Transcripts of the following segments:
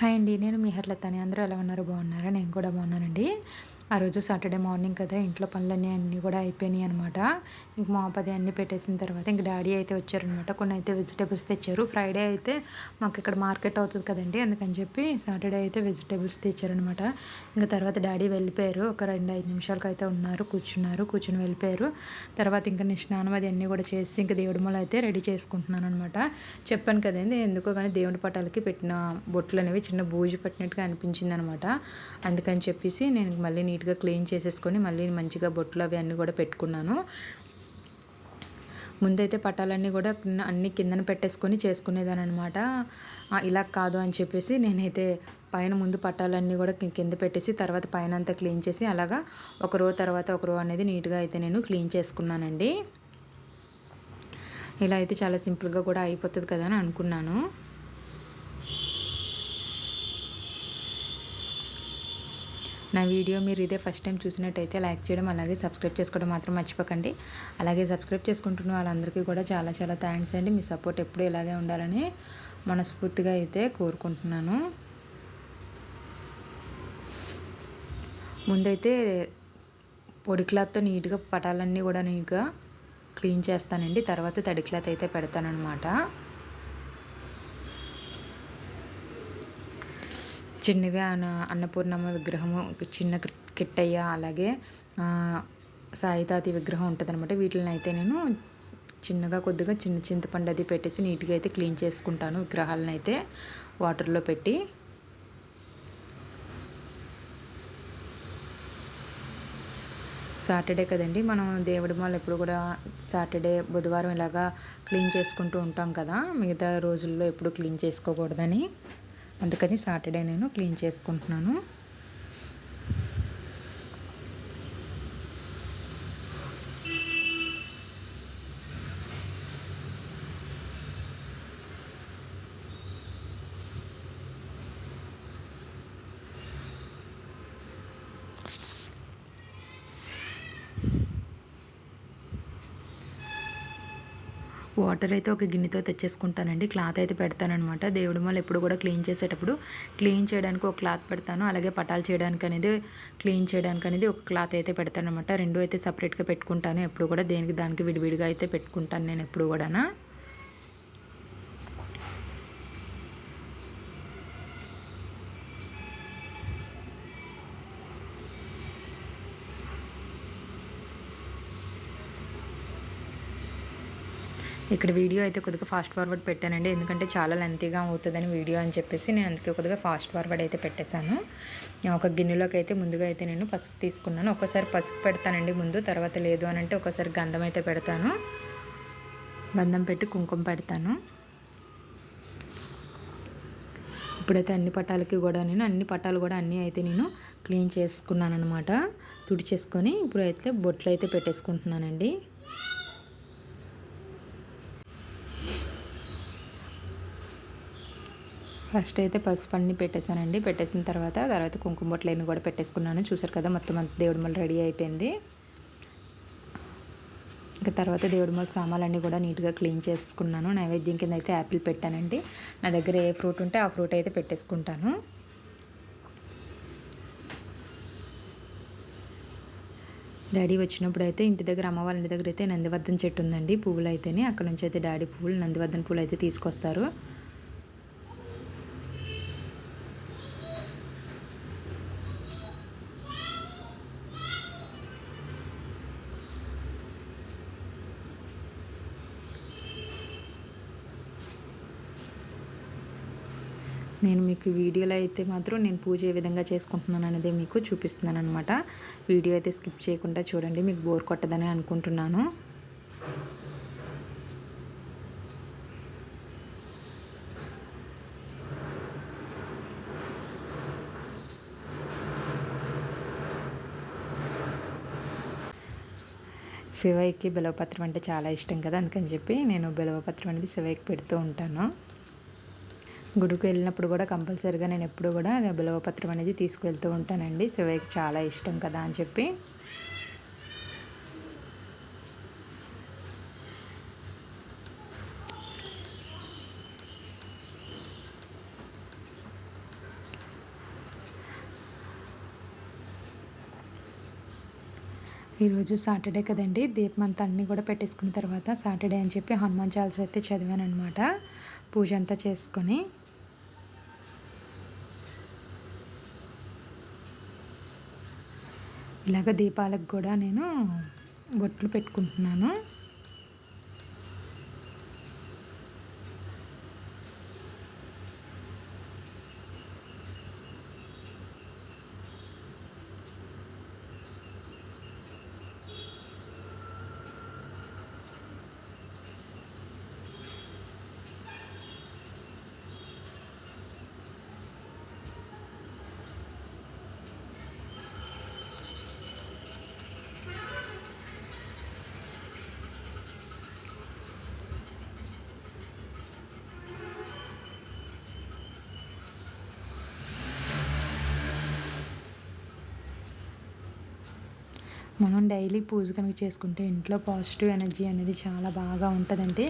Hi అండి. నేను మీ హర్లతాని. అందరూ ఎలా ఉన్నారు? బాగున్నారా? నేను కూడా బాగున్నానండి. ఆ రోజు సాటర్డే మార్నింగ్ కదా! ఇంట్లో పనులన్నీ అన్నీ కూడా అయిపోయినాయి అనమాట. ఇంక మాప్ అది అన్నీ పెట్టేసిన తర్వాత ఇంక డ్యాడీ అయితే వచ్చారనమాట. కొన్ని అయితే వెజిటబుల్స్ తెచ్చారు. ఫ్రైడే అయితే మాకు ఇక్కడ మార్కెట్ అవుతది కదండీ! అందుకని చెప్పి సాటర్డే అయితే వెజిటబుల్స్ తెచ్చారనమాట. ఇంక తర్వాత డ్యాడీ వెళ్ళిపోయారు. ఒక 2, 5 నిమిషాలకైతే ఉన్నారు. కూర్చుని వెళ్ళిపోయారు. తర్వాత ఇంక నేను స్నానం అది అన్నీ కూడా చేసి ఇంక దేవుడి మూల అయితే రెడీ చేసుకుంటున్నాననమాట. చెప్పాను కదండీ! ఎందుకో గాని దేవుడి పటాలకి పెట్టిన బొట్లనేవి చిన్న బూజు పట్టినట్టుగా అనిపించిందనమాట. అందుకని చెప్పేసి నేను మళ్ళీ నీట్‌గా క్లీన్ చేసేసుకొని మళ్ళీ మంచిగా బొట్లు అవి అన్నీ కూడా పెట్టుకున్నాను. ముందైతే పటాలన్నీ కూడా అన్నీ కిందన పెట్టేసుకొని చేసుకునేదాన్ననమాట. ఇలా కాదు అని చెప్పేసి నేనైతే పైన ముందు పటాలన్నీ కూడా కింద పెట్టేసి తర్వాత పైనంతా క్లీన్ చేసి అలాగా ఒక రో తర్వాత ఒక రో అనేది నీట్‌గా అయితే నేను క్లీన్ చేసుకున్నానండి. ఇలా అయితే చాలా సింపుల్‌గా కూడా అయిపోతది కదా అని అనుకున్నాను. నా వీడియో మీరు ఇదే ఫస్ట్ టైం చూసినట్టయితే లైక్ చేయడం, అలాగే సబ్స్క్రైబ్ చేసుకోవడం మాత్రం మర్చిపోకండి. అలాగే సబ్స్క్రైబ్ చేసుకుంటున్న వాళ్ళందరికీ కూడా చాలా చాలా థ్యాంక్స్ అండి. మీ సపోర్ట్ ఎప్పుడూ ఇలాగే ఉండాలని మనస్ఫూర్తిగా అయితే కోరుకుంటున్నాను. ముందైతే పొడి క్లాత్‌తో నీట్‌గా పటాలన్నీ కూడా నీట్‌గా క్లీన్ చేస్తానండి. తర్వాత తడి క్లాత్ అయితే పెడతాననమాట. చిన్నవి అన్నపూర్ణమ్మ విగ్రహము, చిన్న కిట్టయ్య, అలాగే సాయితాతి విగ్రహం ఉంటుందన్నమాట. వీటిని అయితే నేను చిన్నగా కొద్దిగా చింతపండు అది పెట్టేసి నీట్‌గా అయితే క్లీన్ చేసుకుంటాను విగ్రహాలను అయితే వాటర్‌లో పెట్టి. సాటర్డే కదండి, మనం దేవుడి మాల ఎప్పుడు కూడా సాటర్డే, బుధవారం ఇలాగా క్లీన్ చేసుకుంటూ ఉంటాం కదా! మిగతా రోజుల్లో ఎప్పుడు క్లీన్ చేసుకోకూడదని. అందుకని సాటర్డే నేను క్లీన్ చేసుకుంటున్నాను. వాటర్ అయితే ఒక గిన్నెతో తెచ్చేసుకుంటానండి. క్లాత్ అయితే పెడతాననమాట. దేవుడి మాల ఎప్పుడు కూడా క్లీన్ చేసేటప్పుడు క్లీన్ చేయడానికి ఒక క్లాత్ పెడతాను. అలాగే పటాలు చేయడానికి అనేది క్లీన్ చేయడానికి అనేది ఒక క్లాత్ అయితే పెడతాననమాట. 2 అయితే సపరేట్‌గా పెట్టుకుంటాను. ఎప్పుడు కూడా దేనికి దానికి విడివిడిగా అయితే పెట్టుకుంటాను నేను ఎప్పుడు కూడానా. ఇక్కడ వీడియో అయితే కొద్దిగా ఫాస్ట్ ఫార్వర్డ్ పెట్టానండి. ఎందుకంటే చాలా లెంతీగా అవుతుందని వీడియో అని చెప్పేసి నేను అందుకే కొద్దిగా ఫాస్ట్ ఫార్వర్డ్ అయితే పెట్టేశాను. ఒక గిన్నెలోకి అయితే ముందుగా అయితే నేను పసుపు తీసుకున్నాను. ఒక్కోసారి పసుపు పెడతానండి ముందు, తర్వాత లేదు అని అంటే ఒకసారి గంధం అయితే పెడతాను. గంధం పెట్టి కుంకుమ పెడతాను. ఇప్పుడైతే అన్ని పటాలకి కూడా అన్ని పటాలు కూడా అన్నీ అయితే నేను క్లీన్ చేసుకున్నాను అనమాట. తుడిచేసుకొని ఇప్పుడైతే బొట్లు అయితే పెట్టేసుకుంటున్నానండి. ఫస్ట్ అయితే పసుపు అన్నీ పెట్టేశానండి. పెట్టేసిన తర్వాత కుంకుమ బొట్లన్నీ కూడా పెట్టేసుకున్నాను. చూసారు కదా, మొత్తం అంతా దేవుడి మాల రెడీ అయిపోయింది. ఇంకా తర్వాత దేవుడి మాల సామాన్లన్నీ కూడా నీట్‌గా క్లీన్ చేసుకున్నాను. నైవేద్యం కింద అయితే యాపిల్ పెట్టానండి. నా దగ్గర ఏ ఫ్రూట్ ఉంటే ఆ ఫ్రూట్ అయితే పెట్టేసుకుంటాను. డాడీ వచ్చినప్పుడు అయితే ఇంటి దగ్గర, అమ్మ వాళ్ళ ఇంటి దగ్గర అయితే నందివర్ధన చెట్టు ఉందండి. పువ్వులు అయితేనే అక్కడ నుంచి అయితే డాడీ నందివర్ధన పువ్వులు అయితే తీసుకొస్తారు. నేను మీకు వీడియోలో అయితే మాత్రం నేను పూజ ఏ విధంగా చేసుకుంటున్నాను అనేది మీకు చూపిస్తున్నాను అనమాట. వీడియో అయితే స్కిప్ చేయకుండా చూడండి, మీకు బోర్ కొట్టదని అనుకుంటున్నాను. శివయ్యకి బిల్వపత్రం అంటే చాలా ఇష్టం కదా, అందుకని చెప్పి నేను బిల్వపత్రం అనేది శివయ్యకి పెడుతూ ఉంటాను. గుడికి వెళ్ళినప్పుడు కూడా కంపల్సరీగా నేను ఎప్పుడు కూడా బిల్వపత్రం అనేది తీసుకువెళ్తూ ఉంటానండి. శివయ్యకి చాలా ఇష్టం కదా అని చెప్పి. ఈరోజు సాటర్డే కదండి, దీపం అంతా అన్నీ కూడా పెట్టేసుకున్న తర్వాత సాటర్డే అని చెప్పి హనుమాన్ చాలీసా అయితే చదివానమాట. పూజ అంతా చేసుకొని ఇలాగ దీపాలకు కూడా నేను బొట్లు పెట్టుకుంటున్నాను. మనం డైలీ పూజ కనుక చేసుకుంటే ఇంట్లో పాజిటివ్ ఎనర్జీ అనేది చాలా బాగా ఉంటుందండి.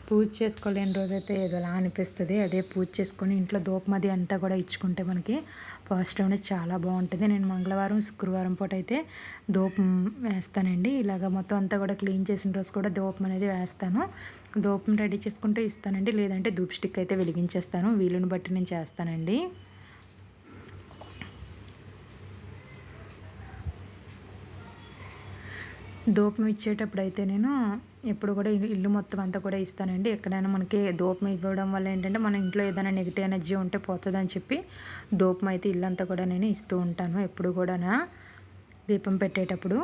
పూజ చేసుకోలేని రోజైతే ఏదోలా అనిపిస్తుంది. అదే పూజ చేసుకొని ఇంట్లో ధూపమది అంతా కూడా ఇచ్చుకుంటే మనకి పాజిటివ్ అనేది చాలా బాగుంటుంది. నేను మంగళవారం, శుక్రవారం పూట అయితే ధూపం వేస్తానండి. ఇలాగ మొత్తం అంతా కూడా క్లీన్ చేసిన రోజు కూడా ధూపం అనేది వేస్తాను. ధూపం రెడీ చేసుకుంటే ఇస్తానండి, లేదంటే ధూప్ స్టిక్ అయితే వెలిగించేస్తాను. వీలుని బట్టి నేను చేస్తానండి. ధూపం ఇచ్చేటప్పుడు అయితే నేను ఎప్పుడు కూడా ఇల్లు మొత్తం అంతా కూడా ఇస్తానండి. ఎక్కడైనా మనకి ధూపం ఇవ్వడం వల్ల ఏంటంటే మన ఇంట్లో ఏదైనా నెగిటివ్ ఎనర్జీ ఉంటే పోతుందని చెప్పి ధూపం అయితే ఇల్లంతా కూడా నేను ఇస్తూ ఉంటాను ఎప్పుడు కూడా దీపం పెట్టేటప్పుడు.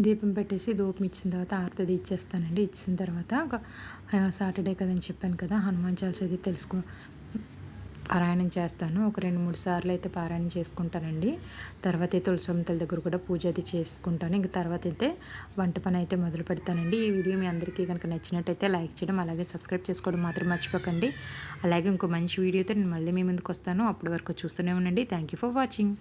దీపం పెట్టేసి ధూపం ఇచ్చిన తర్వాత ఆరతి ఇచ్చేస్తానండి. ఇచ్చిన తర్వాత సాటర్డే కదని చెప్పాను కదా, హనుమాన్ చాలీసా అయితే పారాయణం చేస్తాను. ఒక 2-3 సార్లు అయితే పారాయణం చేసుకుంటానండి. తర్వాత అయితే తులసమ్మతల దగ్గర కూడా పూజ అది చేసుకుంటాను. ఇంక తర్వాత అయితే వంట పని అయితే మొదలు పెడతానండి. ఈ వీడియో మీ అందరికీ కనుక నచ్చినట్టయితే లైక్ చేయడం, అలాగే సబ్స్క్రైబ్ చేసుకోవడం మాత్రం మర్చిపోకండి. అలాగే ఇంకో మంచి వీడియోతో నేను మళ్ళీ మీ ముందుకు వస్తాను. అప్పటి వరకు చూస్తూనే ఉండండి. Thank you for watching.